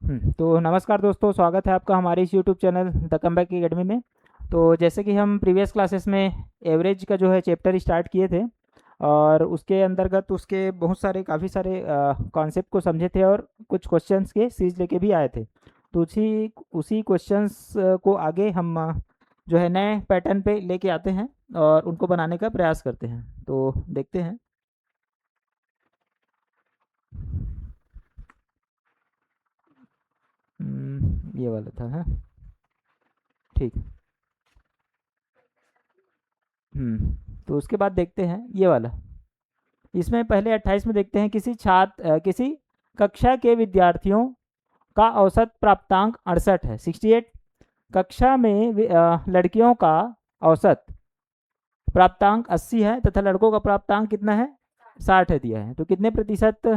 तो नमस्कार दोस्तों, स्वागत है आपका हमारे इस YouTube channel the comeback academy में। तो जैसे कि हम प्रीवियस क्लासेस में एवरेज का जो है चैप्टर स्टार्ट किए थे और उसके अंतर्गत उसके बहुत सारे काफ़ी सारे कॉन्सेप्ट को समझे थे और कुछ क्वेश्चंस के सीरीज लेके भी आए थे। तो उसी उसी क्वेश्चंस को आगे हम जो है नए पैटर्न पे लेके आते हैं और उनको बनाने का प्रयास करते हैं। तो देखते हैं। ये वाला था, हाँ। ठीक। तो उसके बाद देखते हैं ये वाला। इसमें पहले 28 में देखते हैं, किसी कक्षा के विद्यार्थियों का औसत प्राप्तांक 68 है, 68। कक्षा में लड़कियों का औसत प्राप्तांक 80 है तथा लड़कों का प्राप्तांक कितना है, 60 है दिया है। तो कितने प्रतिशत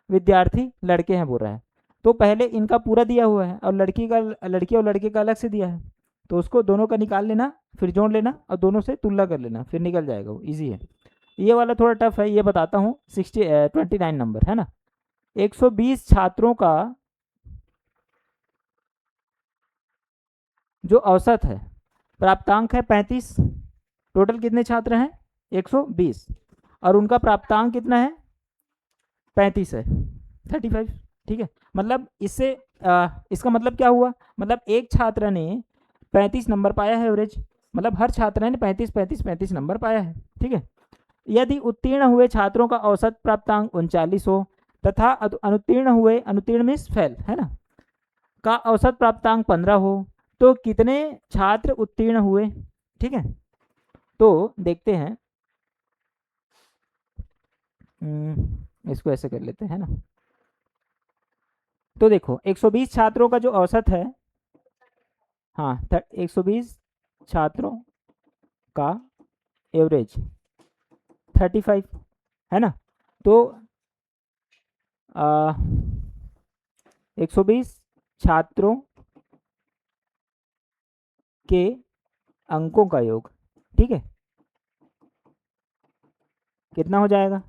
विद्यार्थी लड़के हैं बोल रहा है। तो पहले इनका पूरा दिया हुआ है और लड़की और लड़के का अलग से दिया है। तो उसको दोनों का निकाल लेना, फिर जोड़ लेना और दोनों से तुलना कर लेना, फिर निकल जाएगा, वो ईजी है। ये वाला थोड़ा टफ है, ये बताता हूँ। 29 नंबर है ना। 120 छात्रों का जो औसत है, प्राप्तांक है 35। टोटल कितने छात्र हैं, 120, और उनका प्राप्तांक कितना है, 35 है, 35। ठीक है। मतलब इसका मतलब क्या हुआ, मतलब एक छात्र ने 35 नंबर पाया है एवरेज। मतलब हर छात्र ने 35 नंबर पाया है। ठीक है। यदि उत्तीर्ण हुए छात्रों का औसत प्राप्तांक 39 हो तथा अनुत्तीर्ण मीन्स फेल है ना, का औसत प्राप्तांक 15 हो, तो कितने छात्र उत्तीर्ण हुए। ठीक है। तो देखते हैं। इसको ऐसे कर लेते हैं ना। तो देखो 120 छात्रों का जो औसत है, हाँ, 120 छात्रों का एवरेज 35 है ना। तो 120 छात्रों के अंकों का योग, ठीक है, कितना हो जाएगा,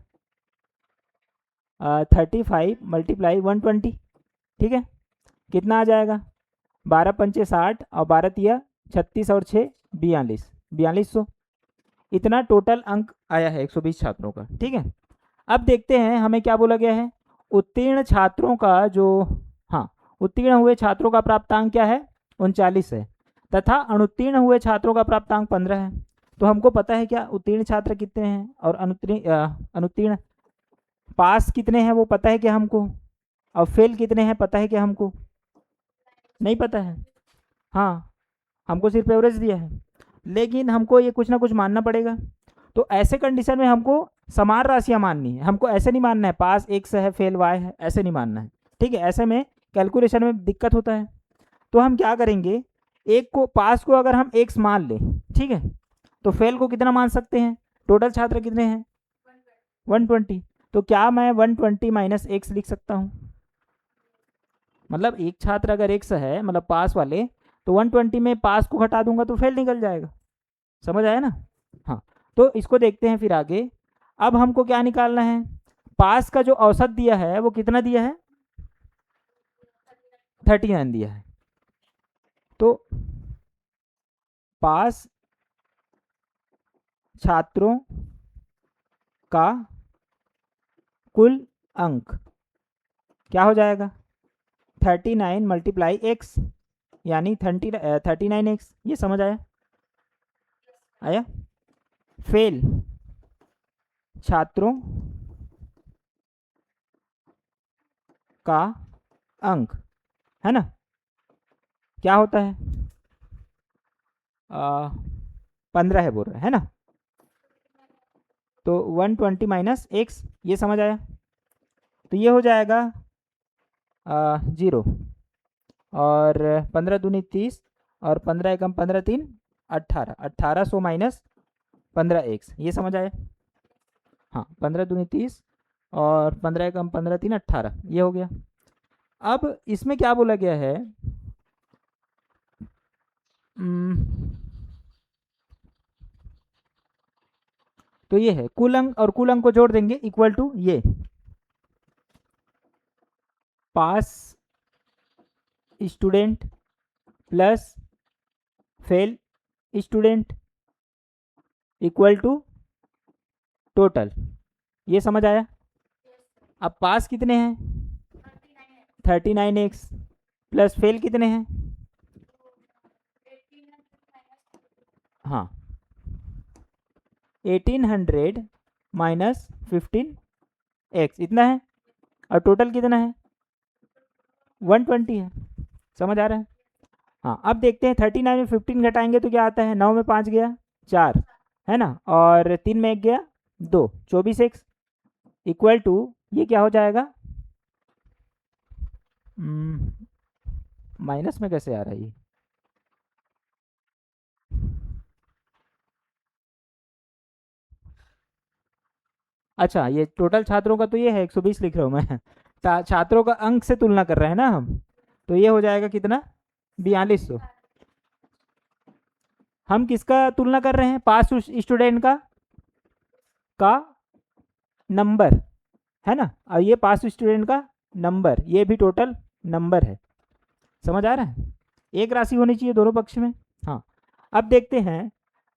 35 मल्टीप्लाई 120। ठीक है। कितना आ जाएगा, 12 पंचे 60 और 12 तिया 36 और 6 42, 4200। इतना टोटल अंक आया है 120 छात्रों का। ठीक है। अब देखते हैं हमें क्या बोला गया है, उत्तीर्ण छात्रों का जो, हाँ, उत्तीर्ण हुए छात्रों का प्राप्तांक क्या है, 39 है तथा अनुत्तीर्ण हुए छात्रों का प्राप्तांक 15 है। तो हमको पता है क्या उत्तीर्ण छात्र कितने हैं और अनुत्तीर्ण पास कितने हैं वो पता है क्या हमको, और फेल कितने हैं पता है क्या हमको, नहीं पता है। हाँ, हमको सिर्फ एवरेज दिया है, लेकिन हमको ये कुछ ना कुछ मानना पड़ेगा। तो ऐसे कंडीशन में हमको समान राशियां माननी है, हमको ऐसे नहीं मानना है पास x है फेल y है, ऐसे नहीं मानना है। ठीक है। ऐसे में कैलकुलेशन में दिक्कत होता है। तो हम क्या करेंगे, एक को पास को अगर हम x मान लें, ठीक है, तो फेल को कितना मान सकते हैं, टोटल छात्र कितने हैं, 120। तो क्या मैं 120 माइनस एक्स लिख सकता हूँ। मतलब एक छात्र अगर एक्स है, मतलब पास वाले, तो 120 में पास को घटा दूंगा तो फेल निकल जाएगा। समझ आया ना। हाँ। तो इसको देखते हैं फिर आगे। अब हमको क्या निकालना है, पास का जो औसत दिया है वो कितना दिया है, 39 दिया है। तो पास छात्रों का कुल अंक क्या हो जाएगा, 39 मल्टीप्लाई एक्स, यानी 39x। ये समझ आया, आया। फेल छात्रों का अंक है ना, क्या होता है, 15 है बोल रहा है ना। तो 120 माइनस एक्स, ये समझ आया। तो ये हो जाएगा 0, और 15 दूनी 30, और 15 एकम 15 3 18, 1800 माइनस 15x, ये समझ आया। हाँ, 15 दूनी 30 और 15 एकम 15 3 18, ये हो गया। अब इसमें क्या बोला गया है, तो ये है कुल अंक, और कुल अंक को जोड़ देंगे इक्वल टू ये pass student plus fail student equal to total. ये समझ आया? अब पास कितने हैं? 39x प्लस फेल कितने हैं? हाँ 1800 माइनस 15x इतना है, और टोटल कितना है? 120 है। समझ आ रहा है? हाँ अब देखते हैं 39 में 15 घटाएंगे तो क्या आता है? 9 में 5 गया 4 है ना, और 3 में 1 गया 2, 24x इक्वल टू ये क्या हो जाएगा? माइनस में कैसे आ रहा है ये? अच्छा ये टोटल छात्रों का तो ये है 120 लिख रहा हूँ मैं छात्रों का अंक से तुलना कर रहे हैं ना हम, तो ये हो जाएगा कितना? 4200। हम किसका तुलना कर रहे हैं? पास स्टूडेंट का नंबर है ना, और ये पास स्टूडेंट का नंबर, ये भी टोटल नंबर है। समझ आ रहा है? एक राशि होनी चाहिए दोनों पक्ष में। हाँ अब देखते हैं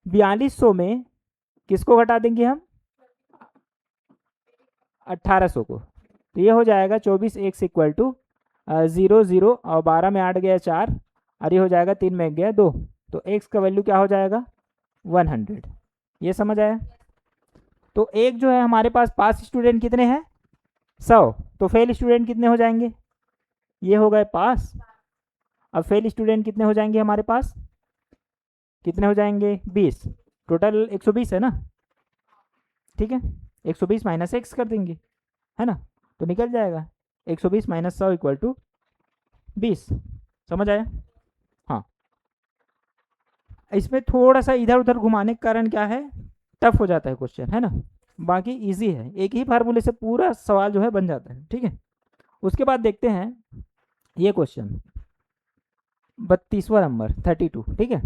4200 में किसको घटा देंगे हम? 1800 को, तो ये हो जाएगा 24x इक्वल टू 0 0 और 12 में 8 गया 4 और ये हो जाएगा 3 में 1 गया 2, तो x का वैल्यू क्या हो जाएगा? 100। ये समझ आया? तो एक जो है हमारे पास स्टूडेंट कितने हैं? 100, तो फेल स्टूडेंट कितने हो जाएंगे? ये हो गए पास। अब फेल स्टूडेंट कितने हो जाएंगे हमारे पास? कितने हो जाएंगे? 20। टोटल 120 है ना, ठीक है 120 माइनस एक्स कर देंगे है ना, तो निकल जाएगा 120 माइनस 100 इक्वल टू 20। समझ आया? हाँ इसमें थोड़ा सा इधर उधर घुमाने के कारण क्या है, टफ हो जाता है क्वेश्चन है ना, बाकी इजी है, एक ही फार्मूले से पूरा सवाल जो है बन जाता है। ठीक है, उसके बाद देखते हैं ये क्वेश्चन 32वां नंबर 32। ठीक है,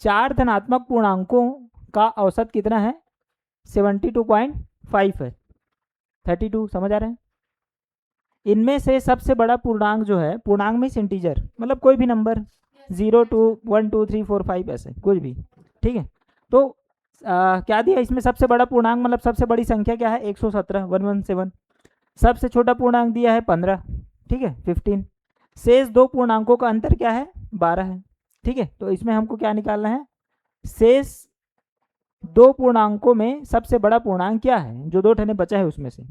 4 धनात्मक पूर्णांकों का औसत कितना है? 72.5 है। 32 समझ आ रहे हैं? इनमें से सबसे बड़ा पूर्णांक जो है, पूर्णांक में इंटीजर मतलब कोई भी नंबर 0 2 1 2 3 4 5 ऐसे कुछ भी। ठीक है, तो क्या दिया इसमें? सबसे बड़ा पूर्णांक मतलब सबसे बड़ी संख्या क्या है? 117 117। सबसे छोटा पूर्णांक दिया है 15। ठीक है 15। शेष दो पूर्णांकों का अंतर क्या है? 12 है। ठीक है, तो इसमें हमको क्या निकालना है? शेष दो पूर्णांकों में सबसे बड़ा पूर्णांक क्या है, जो दो ठने बचा है उसमें से।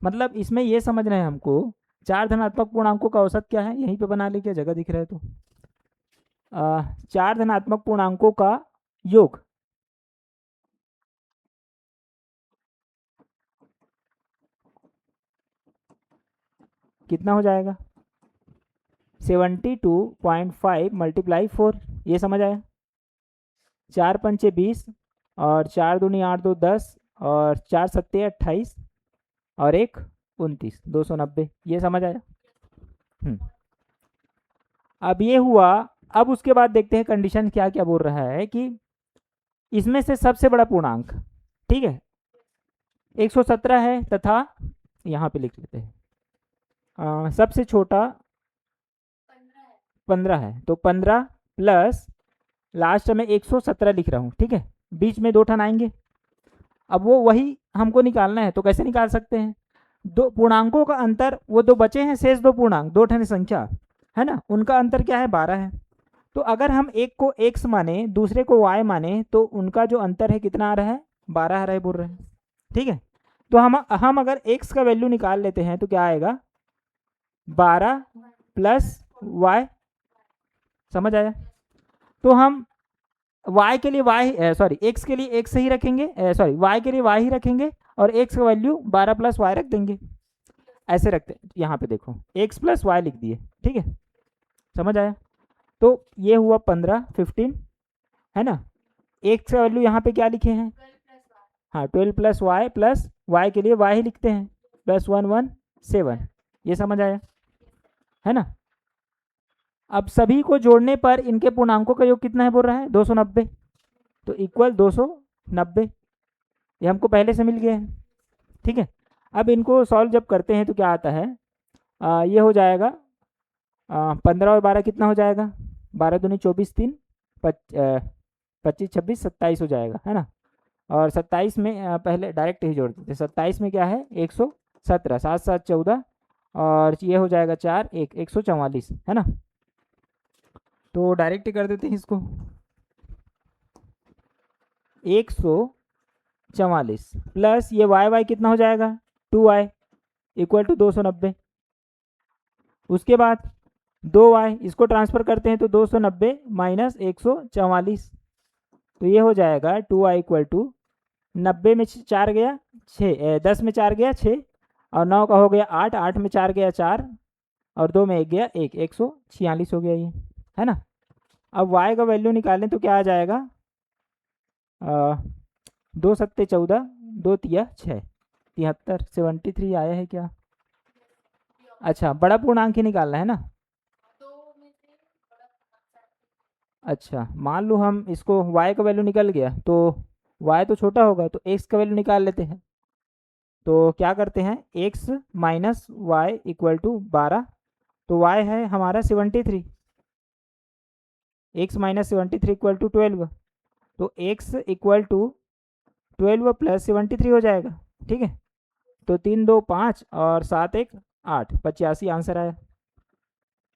मतलब इसमें ये समझना है हमको 4 धनात्मक पूर्णांकों का औसत क्या है, यहीं पे बना ले, क्या जगह दिख रहा है तो 4 धनात्मक पूर्णांकों का योग कितना हो जाएगा? 72.5 मल्टीप्लाई 4। ये समझ आया? 4 पंचे 20 और 4 दूनी 8 2 10 और 4 सत्ते 28 और 1 29 290। ये समझ आया? अब ये हुआ। अब उसके बाद देखते हैं कंडीशन क्या क्या बोल रहा है कि इसमें से सबसे बड़ा पूर्णांक, ठीक है 117 है, तथा यहाँ पे लिख लेते हैं सबसे छोटा 15 है, तो 15 प्लस लास्ट में 117 लिख रहा हूँ। ठीक है, बीच में 2 ठन आएंगे। अब वो वही हमको निकालना है, तो कैसे निकाल सकते हैं? दो पूर्णांकों का अंतर, वो दो बचे हैं शेष दो पूर्णांक, दो ठन संख्या है ना, उनका अंतर क्या है? 12 है। तो अगर हम एक को x माने दूसरे को y माने तो उनका जो अंतर है कितना आ रहा है? 12 आ रहा है बोल रहे हैं। ठीक है, तो हम अगर x का वैल्यू निकाल लेते हैं तो क्या आएगा? 12 प्लस y। समझ आया? तो हम y के लिए y सॉरी x के लिए x ही रखेंगे, सॉरी y के लिए y ही रखेंगे और x का वैल्यू 12 प्लस y रख देंगे। ऐसे रखते हैं, यहाँ पे देखो x प्लस y लिख दिए। ठीक है, समझ आया? तो ये हुआ 15 15 है ना, x का वैल्यू यहाँ पे क्या लिखे हैं? हाँ 12 प्लस y के लिए y ही लिखते हैं, प्लस 117। ये समझ आया है ना? अब सभी को जोड़ने पर इनके पूर्णांकों का योग कितना है बोल रहा है? 290, तो इक्वल 290। ये हमको पहले से मिल गया है। ठीक है, अब इनको सॉल्व जब करते हैं तो क्या आता है? ये हो जाएगा 15 और 12 कितना हो जाएगा? 12 दूनी 24, 3 25 26 27 हो जाएगा, है ना। और 27 में पहले डायरेक्ट ही जोड़ देते, 27 में क्या है 117, 7 7 14 और ये हो जाएगा 4 1 144, है ना। तो डायरेक्ट ही कर देते हैं इसको, 144 प्लस ये वाई वाई कितना हो जाएगा 2y इक्वल टू 290। उसके बाद 2y इसको ट्रांसफ़र करते हैं तो 290 माइनस 144, तो ये हो जाएगा 2y इक्वल टू 90 में 4 गया 6, 10 में 4 गया 6 और 9 का हो गया 8, 8 में 4 गया 4 और 2 में 1 गया 1, 146 हो गया ये, है ना। अब y का वैल्यू निकालें तो क्या आ जाएगा 2 सत्ते 14, 2 तिया 6, 73, 73 आया है क्या? अच्छा, बड़ा पूर्णांक ही निकालना है ना। अच्छा, मान लो हम इसको y का वैल्यू निकल गया तो y तो छोटा होगा तो x का वैल्यू निकाल लेते हैं। तो क्या करते हैं x minus y equal to 12, तो y है हमारा 73, x माइनस 73 इक्वल टू 12, तो x इक्वल टू 12 प्लस 73 हो जाएगा, ठीक है। तो 3 2 5 और 7 1 8, 85 आंसर आया।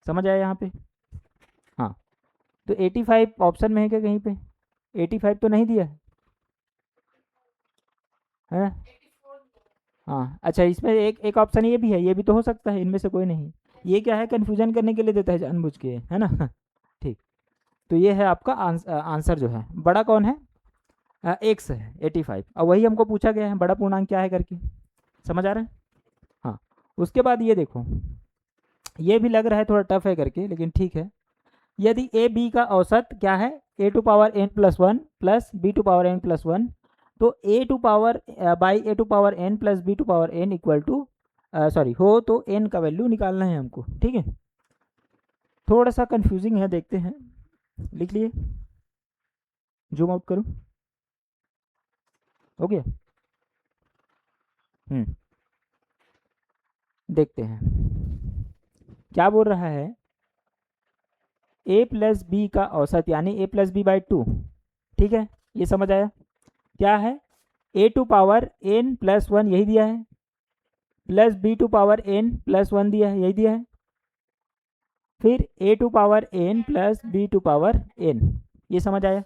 समझ आया यहाँ पे? हाँ, तो 85 ऑप्शन में है क्या कहीं पे? 85 तो नहीं दिया है? हाँ, अच्छा, इसमें एक एक ऑप्शन ये भी है, ये भी तो हो सकता है, इनमें से कोई नहीं। ये क्या है, कन्फ्यूजन करने के लिए देता है जानबूझ के, है ना। ठीक, तो ये है आपका आंसर जो है। बड़ा कौन है? एक्स है 85, और वही हमको पूछा गया है बड़ा पूर्णांक क्या है करके। समझ आ रहा है? हाँ, उसके बाद ये देखो, ये भी लग रहा है थोड़ा टफ है करके, लेकिन ठीक है। यदि ए बी का औसत क्या है ए to power N plus one plus B to power N plus one, तो ए to power by A to power N plus B to power N equal to sorry हो, तो एन का वैल्यू निकालना है हमको, ठीक है। थोड़ा सा कंफ्यूजिंग है, देखते हैं, लिख लिए, जूम आउट करूँ, हो गया। देखते हैं क्या बोल रहा है, ए प्लस बी का औसत यानी ए प्लस बी बाई 2, ठीक है, ये समझ आया। क्या है ए to power N plus one यही दिया है, plus B to power N plus one दिया है, यही दिया है, फिर a to power N plus B to power N, ये समझ आया।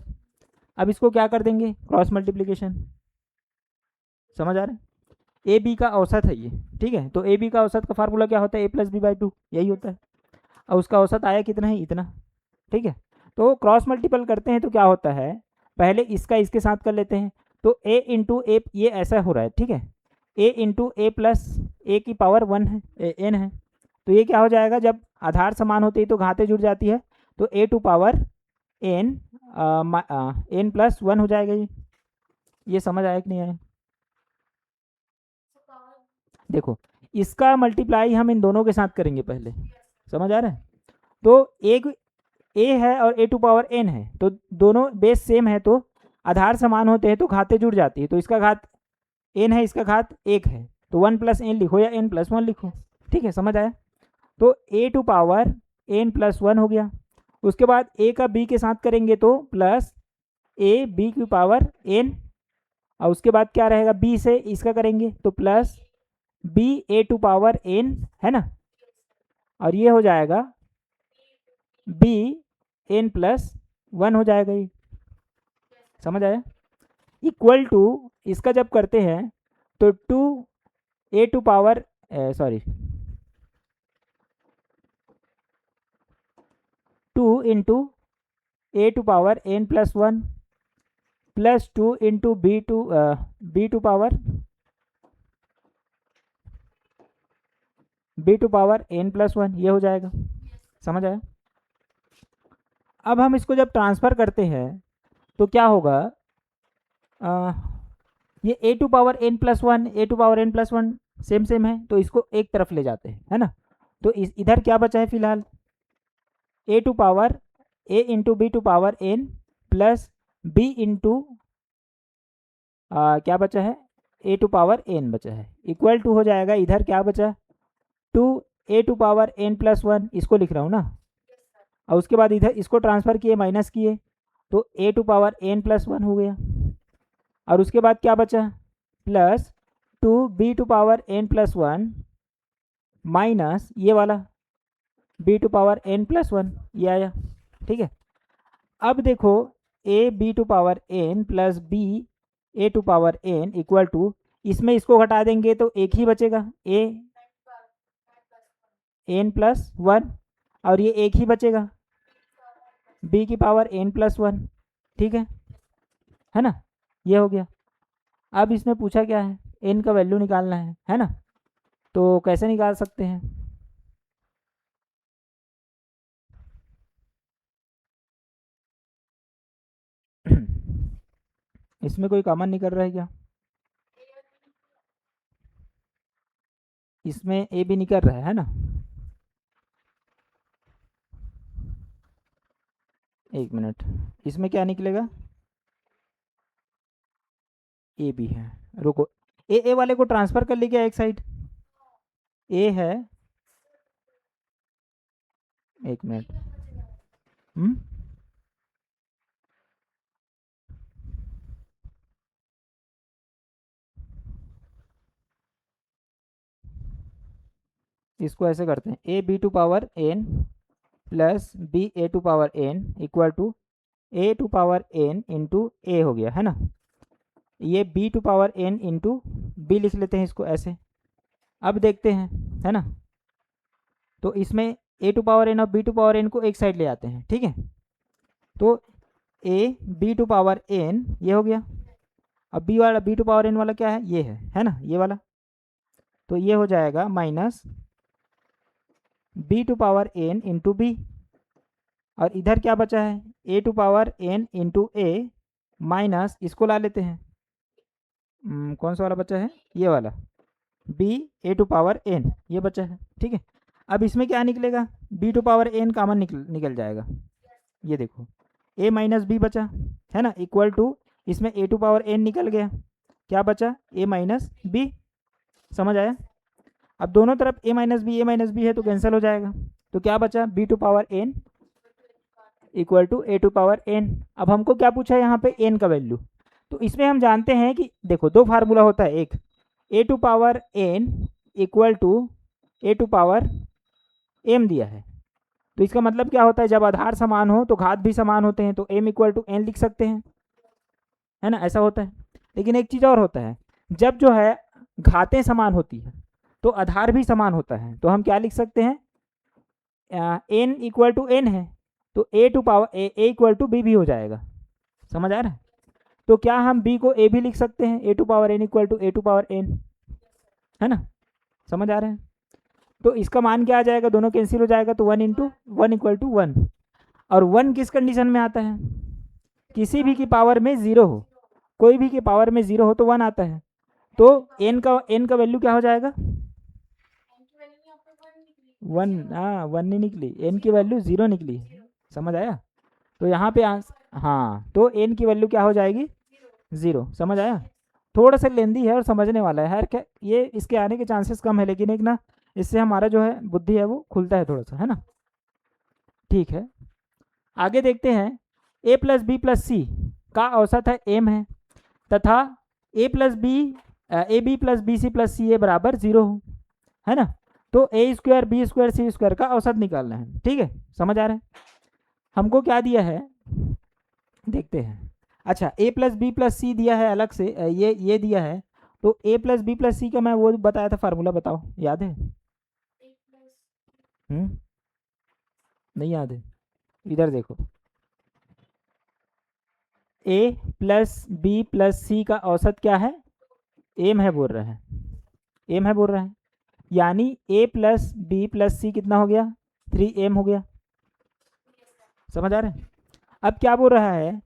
अब इसको क्या कर देंगे क्रॉस मल्टीप्लिकेशन, समझ आ रहा है। ए बी का औसत है ये, ठीक है, तो ए बी का औसत का फार्मूला क्या होता है ए प्लस बी बाई 2, यही होता है। और उसका औसत आया कितना है इतना, ठीक है। तो क्रॉस मल्टीपल करते हैं तो क्या होता है, पहले इसका इसके साथ कर लेते हैं, तो ए इंटू ए, ये ऐसा हो रहा है, ठीक है, ए इंटू ए प्लस ए की पावर 1 है, एन है, तो ये क्या हो जाएगा, जब आधार समान होते ही तो घातें जुड़ जाती है, तो ए to power n n plus 1 हो जाएगा ये समझ आया कि नहीं आया? देखो, इसका मल्टीप्लाई हम इन दोनों के साथ करेंगे पहले, समझ आ रहा है। तो एक ए है और ए टू पावर एन है, तो दोनों बेस सेम है, तो आधार समान होते हैं तो घातें जुड़ जाती है, तो इसका घात एन है, इसका घात 1 है, तो 1 प्लस एन लिखो या एन प्लस 1 लिखो, ठीक है, समझ आया। तो ए टू पावर एन प्लस 1 हो गया। उसके बाद ए का बी के साथ करेंगे तो प्लस ए बी की पावर एन, और उसके बाद क्या रहेगा बी से इसका करेंगे तो plus B A to power N, है ना, और ये हो जाएगा बी एन प्लस 1 हो जाएगा, ये समझ आया। इक्वल टू इसका जब करते हैं तो 2 a to power sorry 2 into a to power N plus 1 plus 2 into b to power N plus 1, ये हो जाएगा, समझ आया। अब हम इसको जब ट्रांसफ़र करते हैं तो क्या होगा, ये a to power N plus 1 a to power N plus 1 same same है, तो इसको एक तरफ ले जाते हैं, है ना। तो इधर क्या बचा है फिलहाल, a to power a into b to power N plus b into क्या बचा है ए टू पावर एन बचा है, इक्वल टू हो जाएगा, इधर क्या बचा 2 a to power N plus one इसको लिख रहा हूँ ना, और उसके बाद इधर इसको ट्रांसफ़र किए माइनस किए तो ए to power N plus one हो गया, और उसके बाद क्या बचा plus two b to power N plus one minus ये वाला b to power N plus one, ये आया। ठीक है, अब देखो a B to power N plus B A to power N equal to, इसमें इसको घटा देंगे तो एक ही बचेगा ए एन प्लस वन, और ये एक ही बचेगा बी की पावर एन प्लस वन। ठीक है ना, ये हो गया। अब इसमें पूछा क्या है, एन का वैल्यू निकालना है ना, तो कैसे निकाल सकते हैं? इसमें कोई कॉमन नहीं कर रहा है क्या? इसमें ए भी नहीं कर रहा है ना, एक मिनट, इसमें क्या निकलेगा? ए भी है, रुको, ए वाले को ट्रांसफ़र कर लीजिए एक साइड, ए है, एक मिनट, इसको ऐसे करते हैं, a B to power N plus B A to power N equal to A to power n into a हो गया, है ना। ये b to power n into b लिख लेते हैं इसको ऐसे। अब देखते हैं, है ना, तो इसमें ए टू पावर एन और बी टू पावर एन को एक साइड ले आते हैं। ठीक है, तो A B to power N ये हो गया, अब बी वाला बी टू पावर एन वाला क्या है, ये है ना, ये वाला, तो ये हो जाएगा minus b to power n into b, और इधर क्या बचा है ए to power n into a minus इसको ला लेते हैं, कौन सा वाला बचा है, ये वाला B A to power N, ये बचा है। ठीक है, अब इसमें क्या निकलेगा, B to power N common निकल जाएगा, ये देखो ए माइनस बी बचा, है ना, इक्वल टू इसमें ए टू पावर एन निकल गया, क्या बचा ए माइनस बी। समझ आया? अब दोनों तरफ ए माइनस बी है तो कैंसिल हो जाएगा, तो क्या बचा B to power N equal to A to power N. अब हमको क्या पूछा है यहाँ पे, एन का वैल्यू, तो इसमें हम जानते हैं कि देखो दो फार्मूला होता है, एक a to power N equal to A to power m दिया है, तो इसका मतलब क्या होता है, जब आधार समान हो तो घात भी समान होते हैं, तो एम इक्वल टू एन लिख सकते हैं, है ना, ऐसा होता है। लेकिन एक चीज़ और होता है, जब जो है घातें समान होती है तो आधार भी समान होता है, तो हम क्या लिख सकते हैं, एन इक्वल टू एन है तो ए to power a equal to b भी हो जाएगा। समझ आ रहा है? तो क्या हम बी को ए भी लिख सकते हैं, a to power N equal to A to power N, है ना, समझ आ रहा है? तो इसका मान क्या आ जाएगा, दोनों कैंसिल हो जाएगा, तो one into one equal to one, और वन किस कंडीशन में आता है, किसी भी की पावर में ज़ीरो हो, कोई भी की पावर में ज़ीरो हो तो वन आता है, तो एन का वैल्यू क्या हो जाएगा, वन, हाँ वन नहीं निकली, एन की वैल्यू ज़ीरो निकली, समझ आया? तो यहाँ पे हाँ, तो एन की वैल्यू क्या हो जाएगी, ज़ीरो। समझ आया? थोड़ा सा लेंदी है और समझने वाला है, हर क्या ये इसके आने के चांसेस कम है, लेकिन एक ना इससे हमारा जो है बुद्धि है वो खुलता है थोड़ा सा, है ना। ठीक है, आगे देखते हैं, a plus B plus c का औसत है एम है, तथा a plus B a b plus b c plus c a बराबर ज़ीरो हो, है ना, तो a square b square c square का औसत निकालना है। ठीक है, समझ आ रहा है? हमको क्या दिया है देखते हैं। अच्छा, ए प्लस बी प्लस सी दिया है अलग से, ये दिया है, तो ए प्लस बी प्लस सी का मैं वो बताया था फार्मूला, बताओ याद है? नहीं याद है? इधर देखो, ए प्लस बी प्लस सी का औसत क्या है, एम है बोल रहा है, एम है बोल रहा है, यानी ए प्लस बी प्लस सी कितना हो गया, 3m हो गया। समझ आ रहा है? अब क्या बोल रहा है,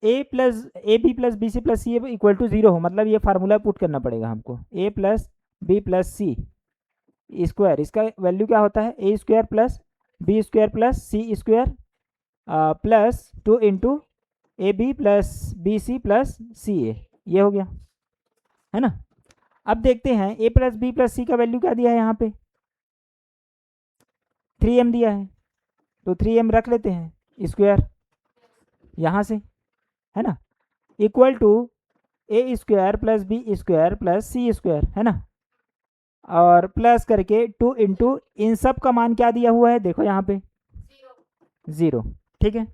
a b plus b c plus c equal to zero हो, मतलब ये फार्मूला पुट करना पड़ेगा हमको, a plus B plus C square, इसका वैल्यू क्या होता है, a square plus B square plus C square plus 2 into a b plus b c plus c a, ये हो गया, है ना। अब देखते हैं a plus B plus c का वैल्यू क्या दिया है यहाँ पे, 3m दिया है तो 3m रख लेते हैं स्क्वायर यहाँ से, है ना, equal to A square plus B square plus C square, है ना, और प्लस करके 2 इंटू इन सब का मान क्या दिया हुआ है देखो यहाँ पे 0। ठीक है,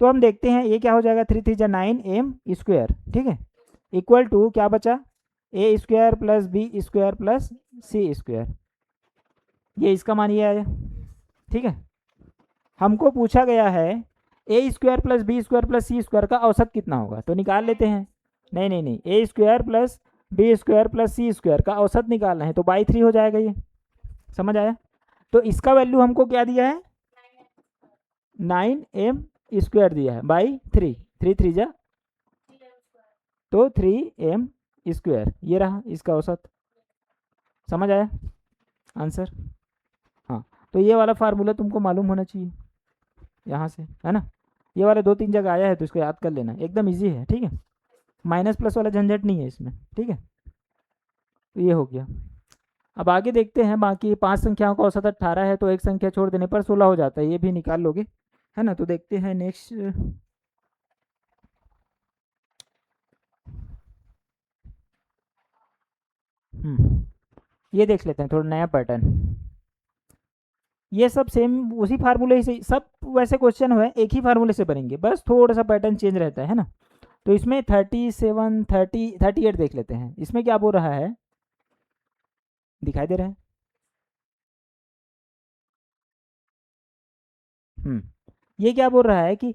तो हम देखते हैं ये क्या हो जाएगा, 3 3 जा 9m स्क्वायर, ठीक है, इक्वल टू क्या बचा a square plus B square plus C square, ये इसका मान ये आया। ठीक है, हमको पूछा गया है a square plus B square plus C square का औसत कितना होगा, तो निकाल लेते हैं। नहीं नहीं नहीं, a square plus B square plus C square का औसत निकालना है तो बाई 3 हो जाएगा, ये समझ आया। तो इसका वैल्यू हमको क्या दिया है 9m स्क्वायर दिया है बाई 3, 3 3 जा तो 3m स्क्वायर, ये रहा इसका औसत, समझ आया आंसर। हाँ, तो ये वाला फार्मूला तुमको मालूम होना चाहिए यहाँ से, है ना, ये वाला 2 3 जगह आया है तो इसको याद कर लेना, एकदम इजी है। ठीक है, माइनस प्लस वाला झंझट नहीं है इसमें। ठीक है, तो ये हो गया। अब आगे देखते हैं, बाकी 5 संख्याओं का औसत 18 है तो एक संख्या छोड़ देने पर 16 हो जाता है, ये भी निकाल लोगे, है ना। तो देखते हैं नेक्स्ट, ये देख लेते हैं थोड़ा नया पैटर्न। ये सब सेम उसी फार्मूले से सब वैसे क्वेश्चन हुए एक ही फार्मूले से बनेंगे, बस थोड़ा सा पैटर्न चेंज रहता है ना। तो इसमें 37 30 38 देख लेते हैं, इसमें क्या बोल रहा है, दिखाई दे रहा है। ये क्या बोल रहा है कि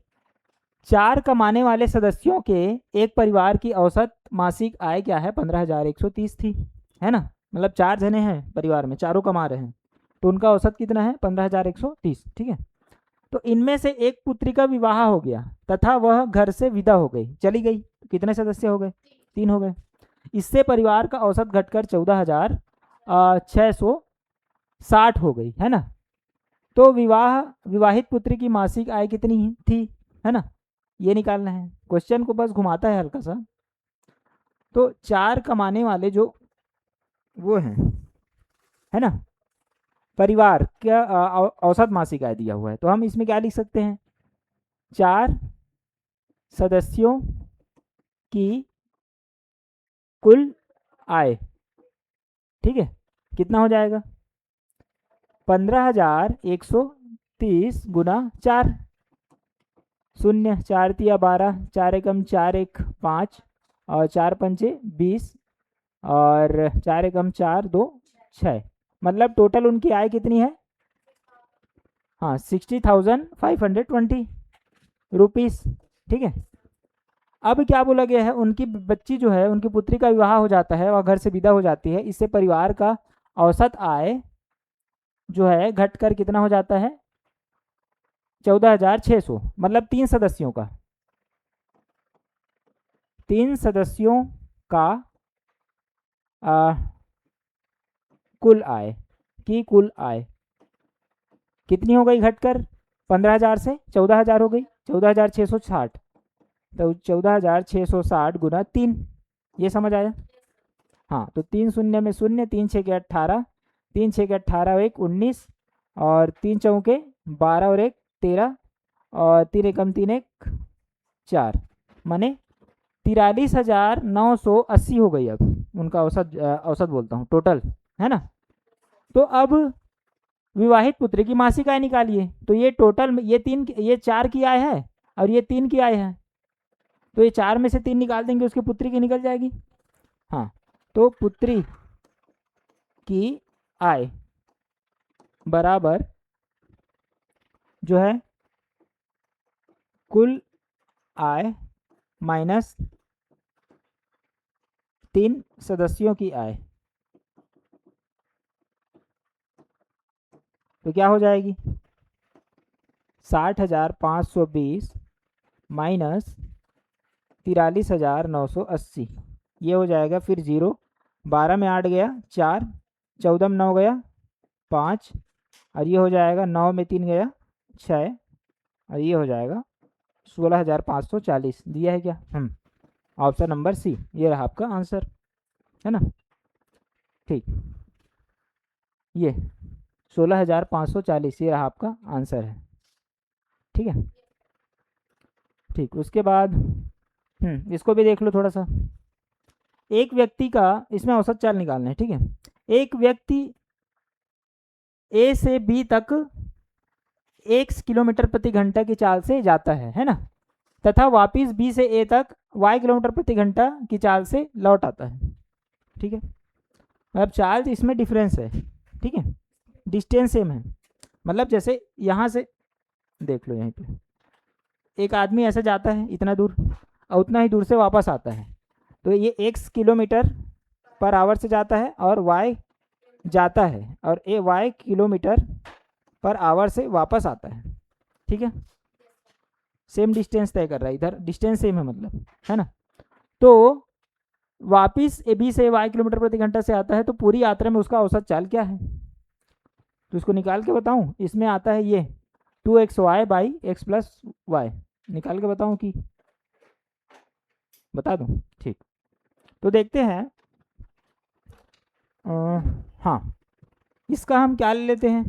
4 कमाने वाले सदस्यों के एक परिवार की औसत मासिक आय क्या है 15,130 थी, है ना, मतलब 4 जने हैं परिवार में, चारों कमा रहे हैं तो उनका औसत कितना है 15,130। ठीक है, तो इनमें से एक पुत्री का विवाह हो गया तथा वह घर से विदा हो गई, चली गई, कितने सदस्य हो गए 3 हो गए। इससे परिवार का औसत घटकर 14,660 हो गई, है ना। तो विवाहित पुत्री की मासिक आय कितनी थी, है ना, ये निकालना है। क्वेश्चन को बस घुमाता है हल्का सा। तो 4 कमाने वाले जो वो हैं, है ना, परिवार क्या औसत मासिक आय दिया हुआ है, तो हम इसमें क्या लिख सकते हैं 4 सदस्यों की कुल आय। ठीक है, कितना हो जाएगा 15,130 गुना 4, 0 4 तिया 12, 4 एकम 4 1 5 और 4 पंचे 20 और 4 एकम 4 2 6, मतलब टोटल उनकी आय कितनी है, हाँ 60,520 रुपीस। ठीक है, अब क्या बोला गया है, उनकी बच्ची जो है, उनकी पुत्री का विवाह हो जाता है और घर से विदा हो जाती है, इससे परिवार का औसत आय जो है घटकर कितना हो जाता है 14,600, मतलब 3 सदस्यों का, 3 सदस्यों का कुल आय की कुल आय कितनी हो गई घटकर 15,000 से 14,000 हो गई, 14,660, तो 14,660 गुना 3, ये समझ आया। हाँ, तो 3 शून्य में 0, 3 6 के 18, 3 6 के 18 और 1 19 और 3 चौके 12 और 1 13 और 3 एकम 3 1 4, माने 43,980 हो गई अब उनका औसत, औसत बोलता हूँ टोटल, है ना। तो अब विवाहित पुत्री की मासिक आय निकालिए, तो ये टोटल ये 4 की आय है और ये 3 की आय है, तो ये 4 में से 3 निकाल देंगे उसकी पुत्री की निकल जाएगी। हाँ, तो पुत्री की आय बराबर जो है कुल आय माइनस 3 सदस्यों की आय, तो क्या हो जाएगी 60,520 माइनस 43,980, ये हो जाएगा फिर 0, 12 में 8 गया 4, 14 में 9 गया 5 और ये हो जाएगा 9 में 3 गया 6 और ये हो जाएगा 16,540, दिया है क्या, ऑप्शन नंबर सी, ये रहा आपका आंसर, है ना। ठीक, ये 16,540, ये रहा आपका आंसर है। ठीक है, ठीक। उसके बाद इसको भी देख लो थोड़ा सा। एक व्यक्ति का, इसमें औसत चाल निकालना है। ठीक है, एक व्यक्ति ए से बी तक 1 किलोमीटर प्रति घंटा की चाल से जाता है ना, तथा वापिस बी से ए तक y किलोमीटर प्रति घंटा की चाल से लौट आता है। ठीक है, मतलब चार्ज इसमें डिफरेंस है। ठीक है, डिस्टेंस सेम है। मतलब जैसे यहाँ से देख लो, यहीं पे एक आदमी ऐसे जाता है इतना दूर और उतना ही दूर से वापस आता है, तो ये x किलोमीटर पर आवर से जाता है और y जाता है, और ये y किलोमीटर पर आवर से वापस आता है। ठीक है, सेम डिस्टेंस तय कर रहा है, इधर डिस्टेंस सेम है मतलब, है ना। तो वापिस ए बी से y किलोमीटर प्रति घंटा से आता है, तो पूरी यात्रा में उसका औसत चाल क्या है, तो इसको निकाल के बताऊं। इसमें आता है ये 2xy by x plus Y, निकाल के बताऊं कि बता दूं। ठीक, तो देखते हैं। हाँ, इसका हम क्या ले लेते हैं,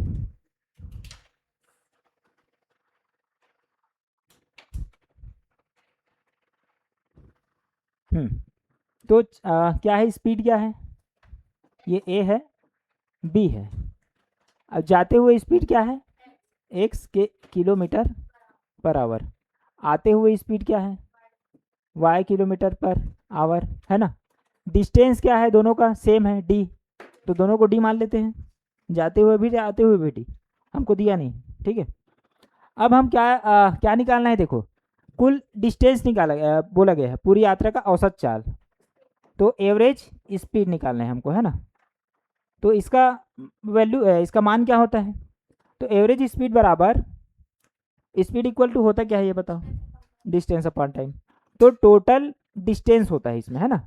तो क्या है, स्पीड क्या है, ये a है, b है। अब जाते हुए स्पीड क्या है, x के किलोमीटर पर आवर। आते हुए स्पीड क्या है, y किलोमीटर पर आवर, है ना। डिस्टेंस क्या है, दोनों का सेम है d, तो दोनों को d मान लेते हैं, जाते हुए भी आते हुए भी d, हमको दिया नहीं। ठीक है, अब हम क्या निकालना है, देखो कुल डिस्टेंस निकाला बोला गया है, पूरी यात्रा का औसत चाल, तो एवरेज स्पीड निकालना है हमको, है ना। तो इसका वैल्यू, इसका मान क्या होता है, तो एवरेज स्पीड बराबर, स्पीड इक्वल टू होता क्या है ये बताओ, डिस्टेंस अपॉन टाइम। तो टोटल डिस्टेंस होता है इसमें, है ना,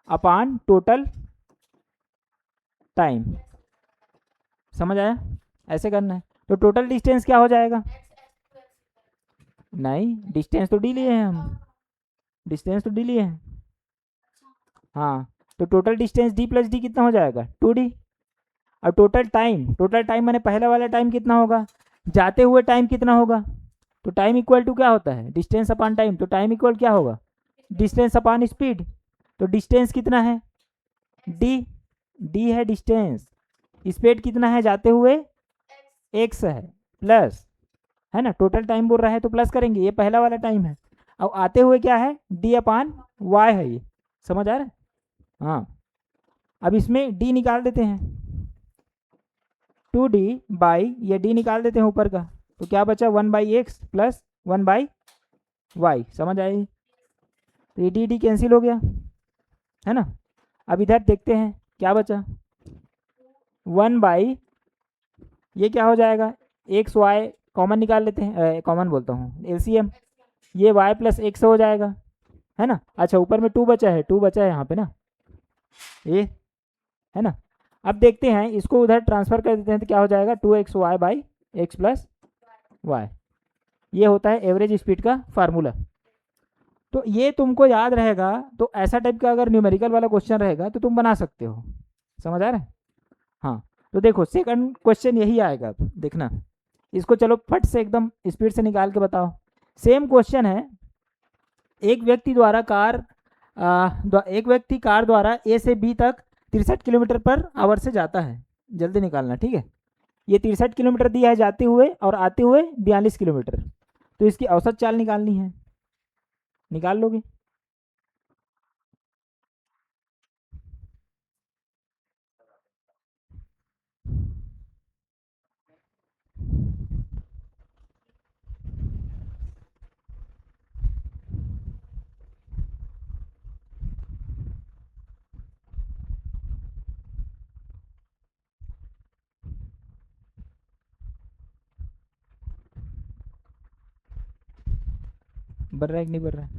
अपॉन टोटल टाइम। समझ आया, ऐसे करना है। तो टोटल डिस्टेंस क्या हो जाएगा, नहीं डिस्टेंस तो डी लिए हैं हम, डिस्टेंस तो डी लिए हैं। हाँ, तो total distance D plus D कितना हो जाएगा, 2d। और टोटल टाइम मैंने पहला वाला टाइम कितना होगा, जाते हुए टाइम कितना होगा, तो टाइम इक्वल टू क्या होता है, डिस्टेंस अपॉन टाइम। तो टाइम इक्वल क्या होगा, डिस्टेंस अपॉन स्पीड। तो डिस्टेंस कितना है, डी है डिस्टेंस, स्पीड कितना है जाते हुए, x है, प्लस, है ना, टोटल टाइम बोल रहा है तो प्लस करेंगे, ये पहला वाला टाइम है। अब आते हुए क्या है, डी अपान वाई है, ये समझ आ रहा है। हाँ, अब इसमें d निकाल देते हैं, 2d बाई ये d निकाल देते हैं ऊपर का, तो क्या बचा 1/x प्लस 1/y। समझ आई, तो ये डी कैंसिल हो गया, है ना। अब इधर देखते हैं क्या बचा, 1 ये क्या हो जाएगा, एक्स वाई कॉमन निकाल लेते हैं, कॉमन बोलता हूँ एलसीएम, ये y प्लस एक्स हो जाएगा, है ना। अच्छा, ऊपर में 2 बचा है, 2 बचा है यहाँ पे ना, ये है ना। अब देखते हैं, इसको उधर ट्रांसफर कर देते हैं, तो क्या हो जाएगा 2xy by x plus Y. ये होता है एवरेज स्पीड का फार्मूला। तो ये तुमको याद रहेगा, तो ऐसा टाइप का अगर न्यूमेरिकल वाला क्वेश्चन रहेगा तो तुम बना सकते हो। समझ आ रहा है। हाँ, तो देखो सेकंड क्वेश्चन यही आएगा, अब देखना इसको, चलो फट से एकदम स्पीड से निकाल के बताओ। सेम क्वेश्चन है, एक व्यक्ति कार द्वारा ए से बी तक 63 किलोमीटर पर आवर से जाता है। जल्दी निकालना, ठीक है। ये 63 किलोमीटर दिया है जाते हुए, और आते हुए 42 किलोमीटर, तो इसकी औसत चाल निकालनी है, निकाल लोगे। बढ़ रहा है कि नहीं बढ़ रहा है,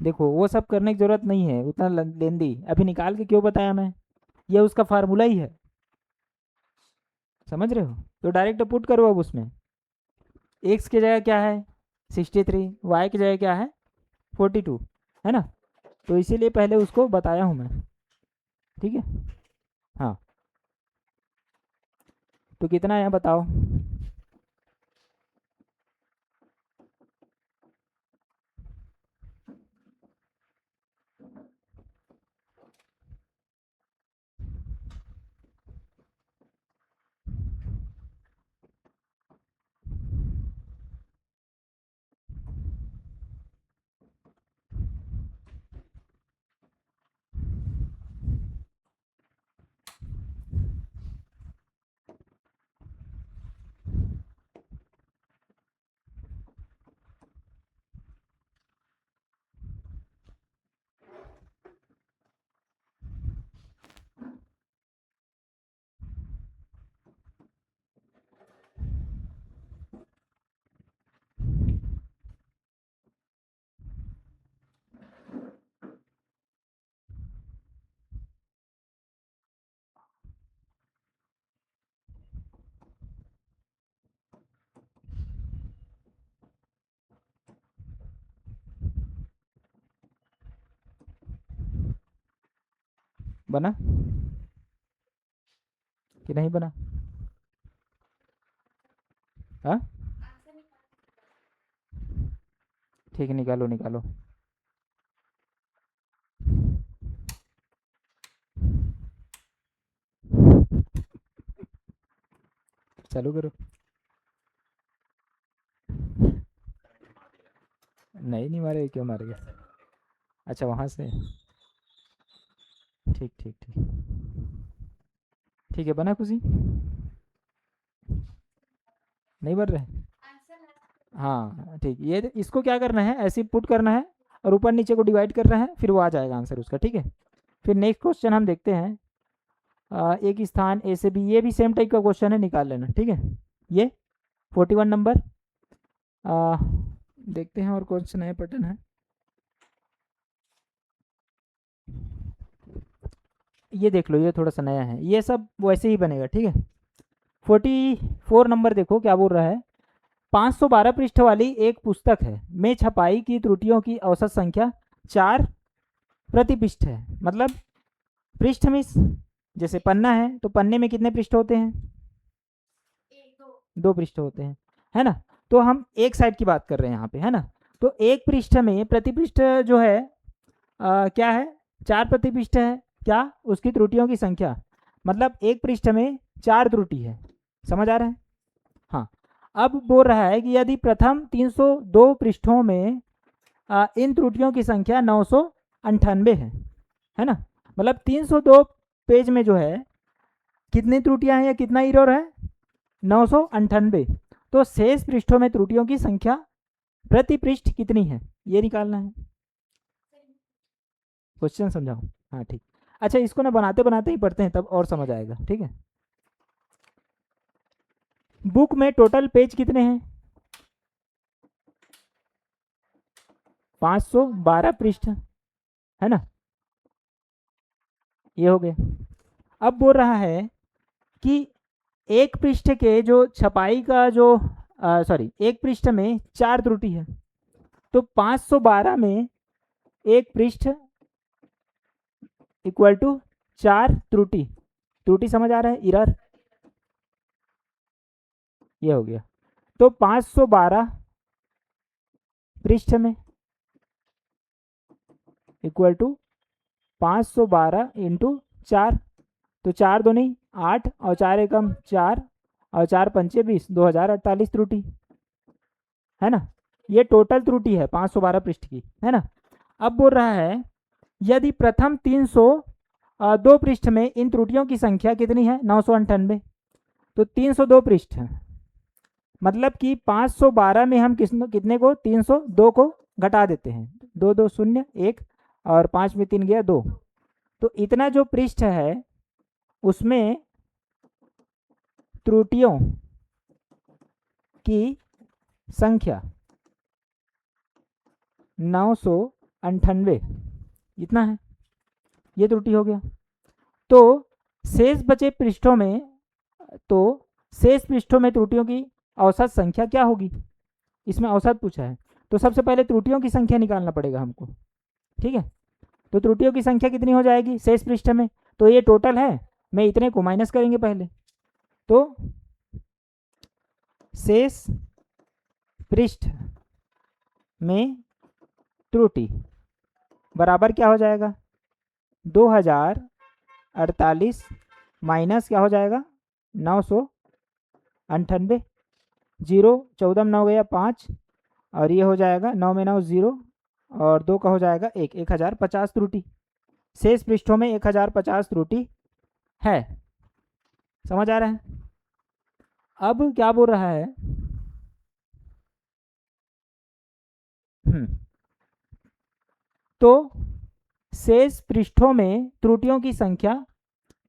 देखो वो सब करने की जरूरत नहीं है, उतना लेंदी अभी निकाल के क्यों बताया मैं, ये उसका फार्मूला ही है, समझ रहे हो। तो डायरेक्ट पुट करो अब उसमें, एक्स की जगह क्या है 63, वाई की जगह क्या है 42, है ना। तो इसीलिए पहले उसको बताया हूँ मैं, ठीक है। हाँ, तो कितना है बताओ। बना कि नहीं बना? हाँ, ठीक है, निकालो निकालो। चालू करो। नहीं नहीं मारे, क्यों मार गया? अच्छा, वहाँ से। ठीक ठीक ठीक। ठीक है, बना खुशी? नहीं बन रहे? हाँ ठीक, ये इसको क्या करना है, ऐसे पुट करना है और ऊपर नीचे को डिवाइड करना है, फिर वो आ जाएगा आंसर उसका, ठीक है। फिर नेक्स्ट क्वेश्चन हम देखते हैं। एक स्थान ए से बी, ये भी सेम टाइप का क्वेश्चन है, निकाल लेना, ठीक है। ये 41 नंबर। देखते हैं और कौन सा नया पैटर्न है। ये देख लो, ये थोड़ा सा नया है, ये सब वैसे ही बनेगा, ठीक है। 44 नंबर देखो क्या बोल रहा है। 512 पृष्ठ वाली एक पुस्तक है में छपाई की त्रुटियों की औसत संख्या 4 प्रति पृष्ठ है। मतलब पृष्ठ में जैसे पन्ना है तो पन्ने में कितने पृष्ठ होते हैं? 2 पृष्ठ होते हैं, है ना। तो हम एक साइड की बात कर रहे हैं यहाँ पे, है ना। तो एक पृष्ठ में प्रति पृष्ठ जो है क्या है, 4 प्रति पृष्ठ है, क्या उसकी त्रुटियों की संख्या। मतलब एक पृष्ठ में 4 त्रुटि है, समझ आ रहा है। हाँ, अब बोल रहा है कि यदि प्रथम 302 पृष्ठों में इन त्रुटियों की संख्या 998 है ना। मतलब 302 पेज में जो है कितनी त्रुटियां हैं या कितना एरर है, 998। तो शेष पृष्ठों में त्रुटियों की संख्या प्रति पृष्ठ कितनी है, ये निकालना है। क्वेश्चन समझाओ। हाँ ठीक। अच्छा, इसको ना बनाते बनाते ही पढ़ते हैं, तब और समझ आएगा, ठीक है। बुक में टोटल पेज कितने हैं? 512 पृष्ठ, है ना। ये हो गए। अब बोल रहा है कि एक पृष्ठ के जो छपाई का जो सॉरी, एक पृष्ठ में 4 त्रुटि है, तो 512 में एक पृष्ठ इक्वल टू 4 त्रुटि। त्रुटि समझ आ रहा है, इरर। ये हो गया। तो 512 पृष्ठ में इक्वल टू 512 इंटू 4। तो 4 दो नहीं 8, और 4 एकम 4, और 4 पंचे 20, 2048 त्रुटि, है ना। ये टोटल त्रुटि है 512 पृष्ठ की, है ना। अब बोल रहा है यदि प्रथम 302 पृष्ठ में इन त्रुटियों की संख्या कितनी है, 998। तो 302 पृष्ठ है, मतलब कि 512 में हम कितने को 302 को घटा देते हैं, 2 2 0 1, और 5 में 3 गया 2। तो इतना जो पृष्ठ है उसमें त्रुटियों की संख्या 998 इतना है, ये त्रुटि हो गया। तो शेष बचे पृष्ठों में, तो शेष पृष्ठों में त्रुटियों की औसत संख्या क्या होगी, इसमें औसत पूछा है। तो सबसे पहले त्रुटियों की संख्या निकालना पड़ेगा हमको, ठीक है। तो त्रुटियों की संख्या कितनी हो जाएगी शेष पृष्ठ में, तो ये टोटल है, मैं इतने को माइनस करेंगे पहले, तो शेष पृष्ठ में त्रुटि बराबर क्या हो जाएगा 2048 माइनस क्या हो जाएगा 998, 0 14 में 9 गया 5, और ये हो जाएगा 9 में 9 0, और 2 का हो जाएगा 1, 1050 त्रुटि। शेष पृष्ठों में 1050 त्रुटि है, समझ आ रहा है। अब क्या बोल रहा है, तो शेष पृष्ठों में त्रुटियों की संख्या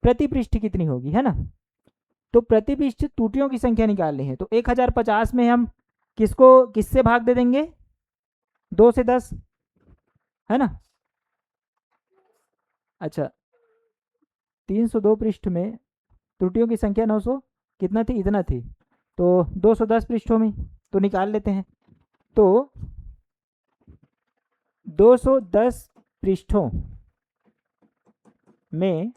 प्रति पृष्ठ कितनी होगी, है ना। तो प्रति पृष्ठ त्रुटियों की संख्या निकालनी है, तो 1050 में हम किसको किससे भाग दे देंगे, 2 से 10, है ना। अच्छा, 302 पृष्ठ में त्रुटियों की संख्या 900 कितना थी, इतना थी, तो 210 पृष्ठों में, तो निकाल लेते हैं। तो 210 पृष्ठों में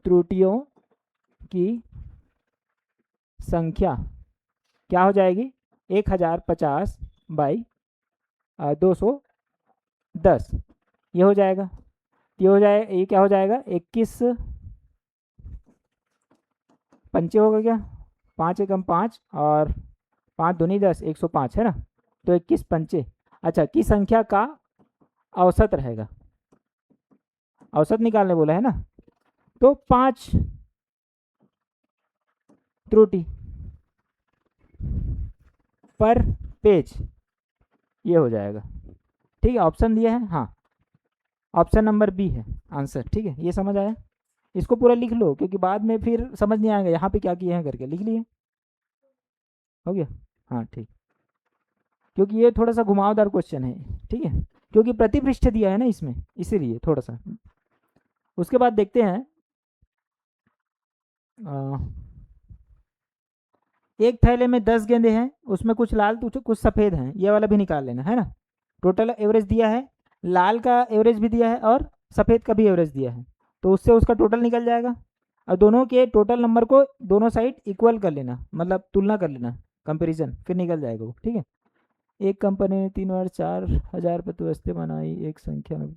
त्रुटियों की संख्या क्या हो जाएगी 1050 बाई 210, ये हो जाएगा, ये हो जाए, ये क्या हो जाएगा 21 पंचे होगा क्या, 5 एकम 5 और 5 दूनी 10, 105 है ना, तो 21 पंचे, अच्छा की संख्या का औसत रहेगा, औसत निकालने बोला है ना, तो 5 त्रुटि पर पेज, ये हो जाएगा, ठीक है। ऑप्शन दिया है, हाँ ऑप्शन नंबर बी है आंसर, ठीक है। ये समझ आया, इसको पूरा लिख लो क्योंकि बाद में फिर समझ नहीं आएगा यहाँ पे क्या किए हैं करके, लिख लिए, हो गया, हाँ ठीक, क्योंकि ये थोड़ा सा घुमावदार क्वेश्चन है, ठीक है, क्योंकि प्रतिपृष्ठ दिया है ना इसमें, इसीलिए थोड़ा सा। उसके बाद देखते हैं एक थैले में 10 गेंदे हैं, उसमें कुछ लाल कुछ सफ़ेद हैं, ये वाला भी निकाल लेना है ना। टोटल एवरेज दिया है, लाल का एवरेज भी दिया है और सफ़ेद का भी एवरेज दिया है, तो उससे उसका टोटल निकल जाएगा, और दोनों के टोटल नंबर को दोनों साइड इक्वल कर लेना, मतलब तुलना कर लेना, कंपेरिजन, फिर निकल जाएगा वो, ठीक है। एक कंपनी ने 3 बार 4000 रुपये तो वस्ते बनाई, एक संख्या में,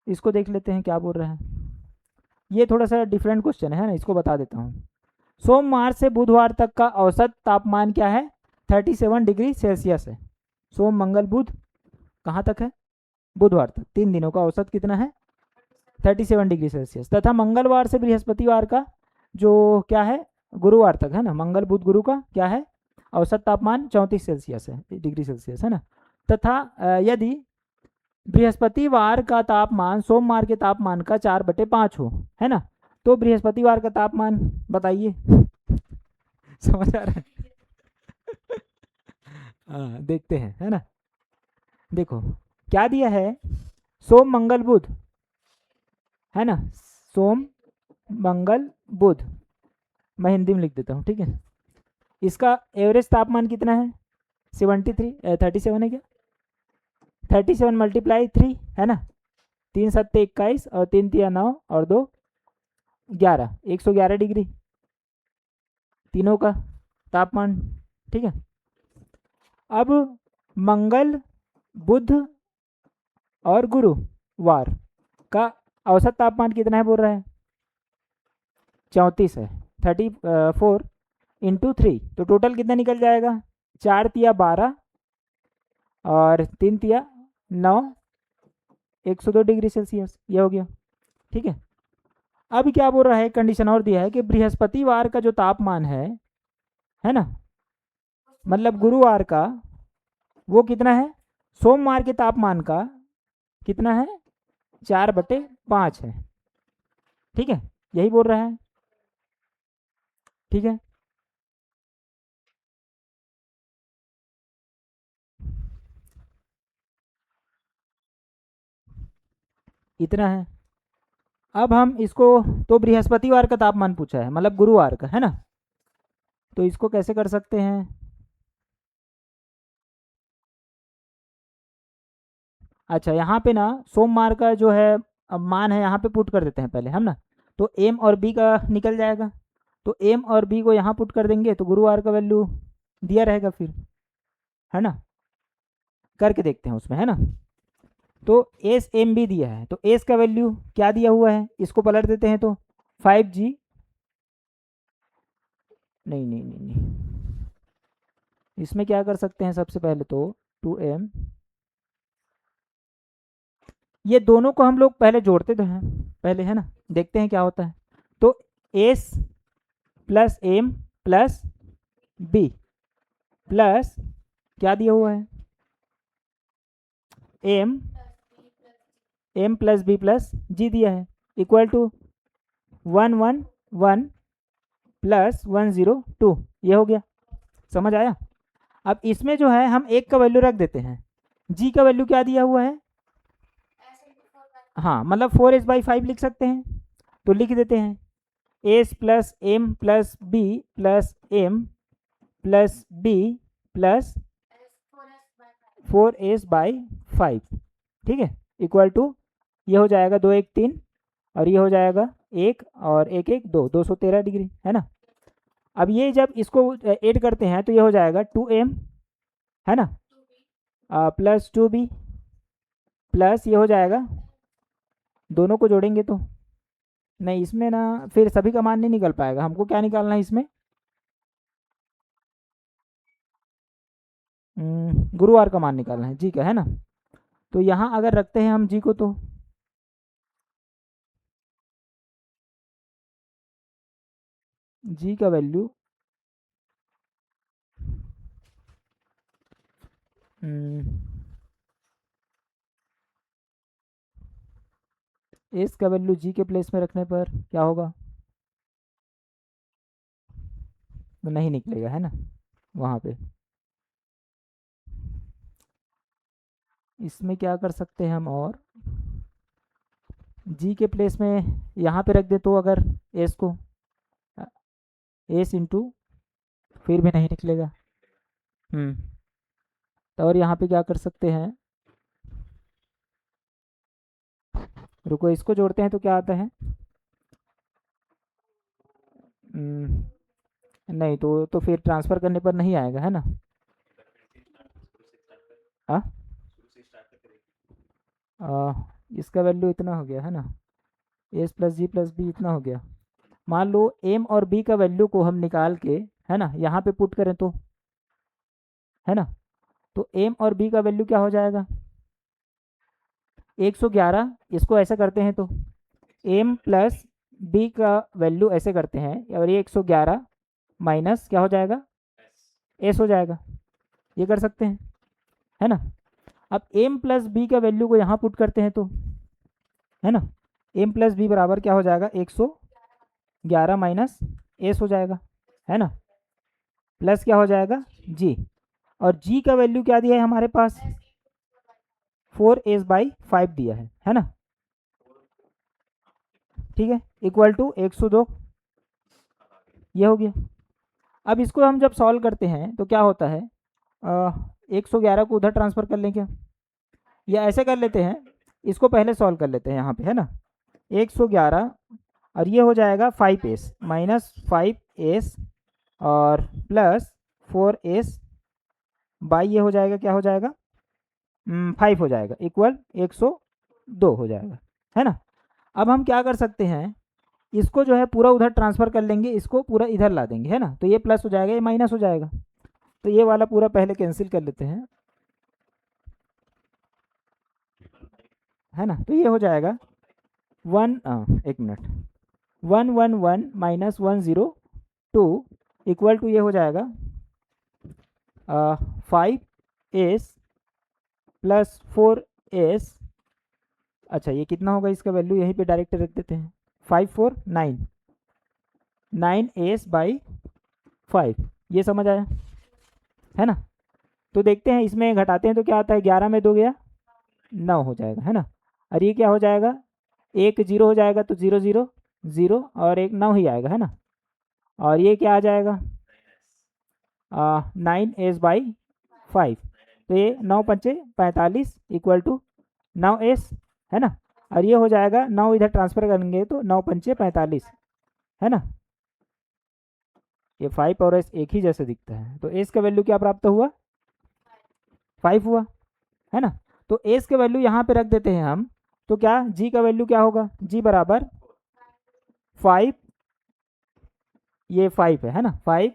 इसको देख लेते हैं क्या बोल रहा है। ये थोड़ा सा डिफरेंट क्वेश्चन है ना, इसको बता देता हूँ। सोमवार से बुधवार तक का औसत तापमान क्या है 37 डिग्री सेल्सियस है। सोम मंगल बुध कहाँ तक है, बुधवार तक, 3 दिनों का औसत कितना है 37 डिग्री सेल्सियस। तथा मंगलवार से बृहस्पतिवार का जो क्या है गुरुवार तक है ना, मंगल बुध गुरु का क्या है औसत तापमान 34 सेल्सियस है, डिग्री सेल्सियस है ना। तथा यदि बृहस्पतिवार का तापमान सोमवार के तापमान का 4/5 हो, है ना, तो बृहस्पतिवार का तापमान बताइए समझ आ रहा है देखते हैं, है ना। देखो क्या दिया है, सोम मंगल बुध, है ना, सोम मंगल बुध, मैं हिंदी में लिख देता हूँ, ठीक है। इसका एवरेज तापमान कितना है 37 है क्या, 37 मल्टीप्लाई 3 है ना, 3 7 21 और 3 3 9 और 2 11, 111 डिग्री तीनों का तापमान, ठीक है। अब मंगल बुध और गुरुवार का औसत तापमान कितना है बोल रहा है 34 है, 34 इंटू 3, तो टोटल कितना निकल जाएगा 4 तिया 12 और 3 तिया 9, 102 डिग्री सेल्सियस, ये हो गया, ठीक है। अब क्या बोल रहा है, कंडीशन और दिया है कि बृहस्पतिवार का जो तापमान है ना, मतलब गुरुवार का, वो कितना है सोमवार के तापमान का कितना है 4/5 है, ठीक है, यही बोल रहा है, ठीक है। इतना है। अब हम इसको, तो बृहस्पतिवार का तापमान पूछा है मतलब गुरुवार का, है ना, तो इसको कैसे कर सकते हैं? अच्छा, यहाँ पे ना सोमवार का जो है मान है यहाँ पे पुट कर देते हैं पहले हम ना। तो एम और बी का निकल जाएगा, तो एम और बी को यहाँ पुट कर देंगे तो गुरुवार का वैल्यू दिया रहेगा फिर, है ना। करके देखते हैं उसमें, है ना। तो एस एम भी दिया है, तो एस का वैल्यू क्या दिया हुआ है, इसको पलट देते हैं तो 5G, नहीं नहीं नहीं नहीं, इसमें क्या कर सकते हैं सबसे पहले तो 2M, ये दोनों को हम लोग पहले जोड़ते तो हैं पहले, है ना, देखते हैं क्या होता है। तो S plus M plus B plus क्या दिया हुआ है, M plus B plus G दिया है, इक्वल टू 111 प्लस 102, ये हो गया, समझ आया। अब इसमें जो है हम एक का वैल्यू रख देते हैं, जी का वैल्यू क्या दिया हुआ है, हाँ मतलब 4s/5 लिख सकते हैं, तो लिख देते हैं S plus M plus B plus M plus B plus 4s/5, ठीक है, इक्वल टू ये हो जाएगा 2 1 3 और ये हो जाएगा 1 और 1 1 2, 213 डिग्री, है ना। अब ये जब इसको ऐड करते हैं तो ये हो जाएगा 2M, है ना, प्लस 2B प्लस ये हो जाएगा, दोनों को जोड़ेंगे तो नहीं, इसमें ना फिर सभी का मान नहीं निकल पाएगा, हमको क्या निकालना है इसमें, गुरुवार का मान निकालना है जी का, है ना। तो यहाँ अगर रखते हैं हम जी को तो जी का वैल्यू एस का वैल्यू जी के प्लेस में रखने पर क्या होगा, तो नहीं निकलेगा, है ना, वहाँ पे। इसमें क्या कर सकते हैं हम, और जी के प्लेस में यहाँ पे रख दे तो अगर एस को, एस इंटू, फिर भी नहीं निकलेगा। तो और यहाँ पे क्या कर सकते हैं, रुको इसको जोड़ते हैं तो क्या आता है, नहीं तो फिर ट्रांसफ़र करने पर नहीं आएगा, है ना। हाँ, इसका वैल्यू इतना हो गया, है ना, एस प्लस जी प्लस बी इतना हो गया। मान लो एम और बी का वैल्यू को हम निकाल के, है ना, यहाँ पे पुट करें तो, है ना, तो एम और बी का वैल्यू क्या हो जाएगा, 111, इसको ऐसे करते हैं तो एम प्लस बी का वैल्यू ऐसे करते हैं और ये 111 माइनस क्या हो जाएगा, एस हो जाएगा, ये कर सकते हैं, है ना। अब एम प्लस बी का वैल्यू को यहाँ पुट करते हैं तो, है ना, एम प्लस बी बराबर क्या हो जाएगा, 111 माइनस एस हो जाएगा, है ना, प्लस क्या हो जाएगा जी, और जी का वैल्यू क्या दिया है हमारे पास, 4s/5 दिया है ना, ठीक है, इक्वल टू 102, ये हो गया। अब इसको हम जब सॉल्व करते हैं तो क्या होता है, 111 को उधर ट्रांसफ़र कर लें क्या, या ऐसे कर लेते हैं, इसको पहले सॉल्व कर लेते हैं यहाँ पे, है ना, 111 और ये हो जाएगा 5s माइनस 5s और प्लस 4s बाई ये हो जाएगा, क्या हो जाएगा, 5 हो जाएगा, इक्वल 102 हो जाएगा, है ना। अब हम क्या कर सकते हैं, इसको जो है पूरा उधर ट्रांसफ़र कर लेंगे, इसको पूरा इधर ला देंगे, है ना, तो ये प्लस हो जाएगा, ये माइनस हो जाएगा, तो ये वाला पूरा पहले कैंसिल कर लेते हैं, है ना, तो ये हो जाएगा 1 मिनट, 111 माइनस 102 इक्वल टू ये हो जाएगा 5s प्लस 4s, अच्छा ये कितना होगा, इसका वैल्यू यहीं पे डायरेक्ट रख देते हैं, 549 9s/5, ये समझ आया, है ना। तो देखते हैं इसमें घटाते हैं तो क्या आता है, 11 में 2 गया 9 हो जाएगा, है ना, और ये क्या हो जाएगा, एक जीरो हो जाएगा तो 0 0 0 और एक 9 ही आएगा, है ना, और ये क्या आ जाएगा 9s/5, तो ये 9 पंचे 45 इक्वल टू 9s, है ना। और ये हो जाएगा 9 इधर ट्रांसफर करेंगे तो 9 पंचे 45, है ना। ये 5 और s एक ही जैसे दिखता है, तो s का वैल्यू क्या प्राप्त हुआ, 5 हुआ, है ना। तो s के वैल्यू यहाँ पे रख देते हैं हम, तो क्या g का वैल्यू क्या होगा, g बराबर 5, ये 5 है ना, 5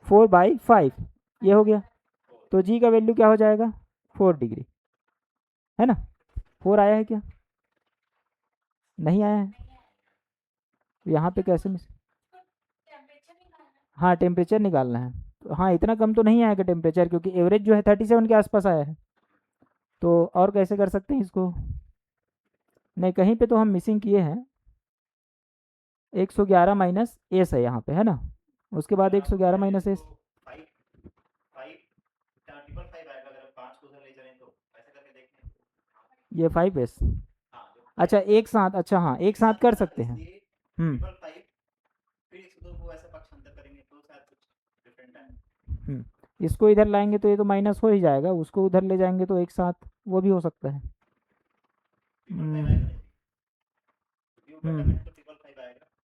4/5 ये हो गया, तो g का वैल्यू क्या हो जाएगा 4 डिग्री, है ना। 4 आया है क्या, नहीं आया है, यहाँ पे कैसे हाँ टेम्परेचर निकालना है, तो हाँ इतना कम तो नहीं आएगा टेम्परेचर, क्योंकि एवरेज जो है 37 के आसपास आया है। तो और कैसे कर सकते हैं इसको, नहीं कहीं पे तो हम मिसिंग किए हैं, 111 माइनस एस है यहाँ पे, है ना, उसके बाद 111 माइनस एस, ये 5s, अच्छा एक साथ, अच्छा हाँ एक साथ कर सकते हैं। इसको इधर लाएंगे तो ये तो माइनस हो ही जाएगा, उसको उधर ले जाएंगे तो एक साथ वो भी हो सकता है।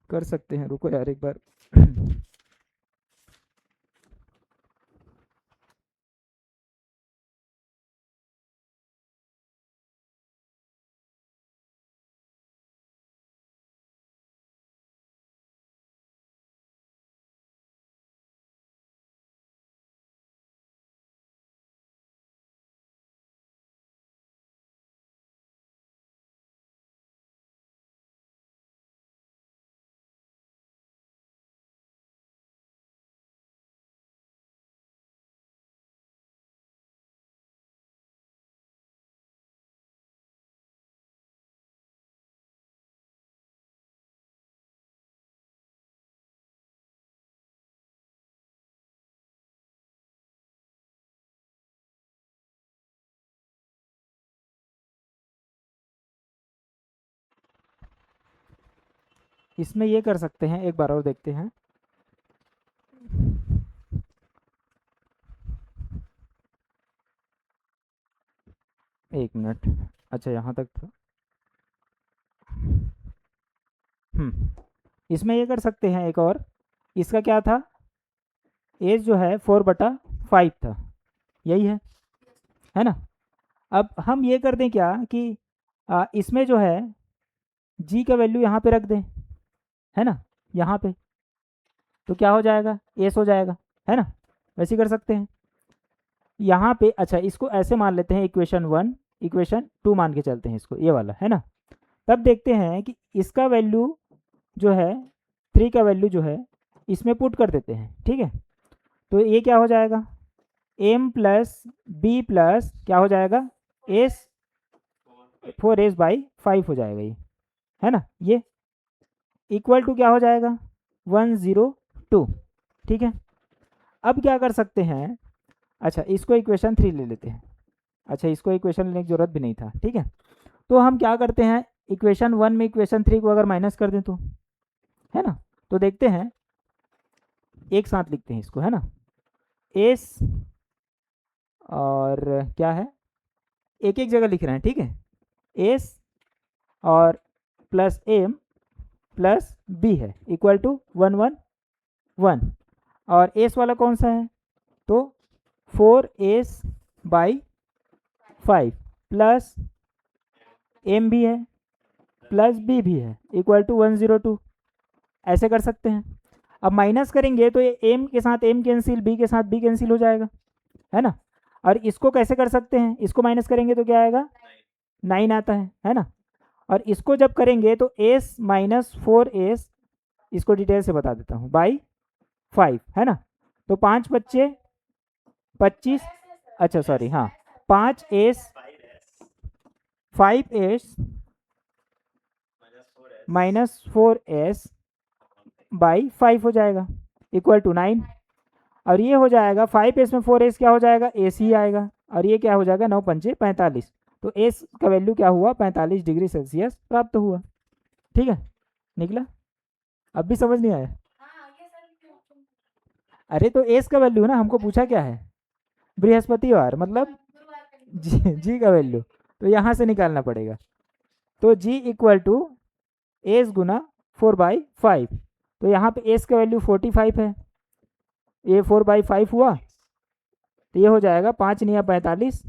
कर सकते हैं, रुको यार एक बार इसमें ये कर सकते हैं, एक बार और देखते हैं। एक मिनट, अच्छा यहाँ तक था। इसमें ये कर सकते हैं एक और, इसका क्या था, एज जो है 4/5 था, यही है ना। अब हम ये कर दें क्या कि इसमें जो है जी का वैल्यू यहाँ पे रख दें, है ना, यहाँ पे, तो क्या हो जाएगा एस हो जाएगा, है ना, वैसे कर सकते हैं यहाँ पे। अच्छा इसको ऐसे मान लेते हैं, इक्वेशन 1 इक्वेशन 2 मान के चलते हैं इसको, ये वाला, है ना। तब देखते हैं कि इसका वैल्यू जो है 3 का वैल्यू जो है इसमें पुट कर देते हैं, ठीक है। तो ये क्या हो जाएगा, m प्लस बी प्लस क्या हो जाएगा s 4s/5 हो जाएगा ये, है ना। ये इक्वल टू क्या हो जाएगा 102, ठीक है। अब क्या कर सकते हैं, अच्छा इसको इक्वेशन 3 ले लेते हैं, अच्छा इसको इक्वेशन लेने की जरूरत भी नहीं था, ठीक है। तो हम क्या करते हैं, इक्वेशन 1 में इक्वेशन 3 को अगर माइनस कर दें तो, है ना, तो देखते हैं, एक साथ लिखते हैं इसको, है ना, एस और क्या है, एक एक जगह लिख रहे हैं, ठीक है, एस और प्लस एम प्लस बी है इक्वल टू 111, और एस वाला कौन सा है, तो 4s/5 प्लस एम भी है प्लस बी भी है इक्वल टू 102, ऐसे कर सकते हैं। अब माइनस करेंगे तो ये एम के साथ एम कैंसिल, बी के साथ बी कैंसिल हो जाएगा, है ना। और इसको कैसे कर सकते हैं, इसको माइनस करेंगे तो क्या आएगा 9 आता है ना। और इसको जब करेंगे तो s माइनस 4s, इसको डिटेल से बता देता हूँ, बाई 5, है ना। तो 5 बच्चे 25, अच्छा सॉरी हाँ 5s 5s माइनस 4s/5 हो जाएगा इक्वल टू 9, और ये हो जाएगा 5s में 4s क्या हो जाएगा एस ही आएगा, और ये क्या हो जाएगा 9 पंचे 45, तो एस का वैल्यू क्या हुआ 45 डिग्री सेल्सियस प्राप्त हुआ, ठीक है। निकला, अब भी समझ नहीं आया, अरे तो एस का वैल्यू ना, हमको पूछा क्या है, बृहस्पतिवार, मतलब जी का वैल्यू, तो यहाँ से निकालना पड़ेगा। तो जी इक्वल टू एस गुना 4/5, तो यहाँ पे एस का वैल्यू 45 है, ये 4/5 हुआ, तो ये हो जाएगा 5 निया 45,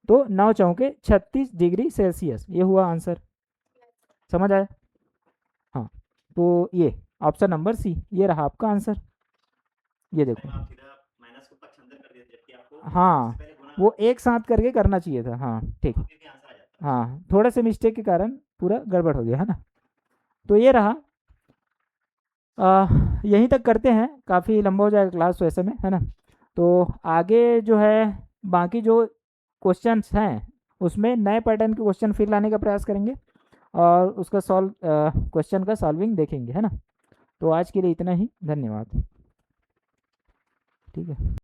तो 9 चौके 36 डिग्री सेल्सियस, ये हुआ आंसर। समझ आया? हाँ, तो ये ऑप्शन नंबर सी ये रहा आपका आंसर। ये देखो, हाँ वो एक साथ करके करना चाहिए था, हाँ ठीक, हाँ थोड़े से मिस्टेक के कारण पूरा गड़बड़ हो गया है ना। तो ये रहा, यहीं तक करते हैं, काफ़ी लंबा हो जाएगा क्लास वैसे में, है ना। तो आगे जो है बाकी जो क्वेश्चंस हैं उसमें नए पैटर्न के क्वेश्चन फिर लाने का प्रयास करेंगे और उसका सॉल्व क्वेश्चन का सॉल्विंग देखेंगे, है ना। तो आज के लिए इतना ही, धन्यवाद। ठीक है।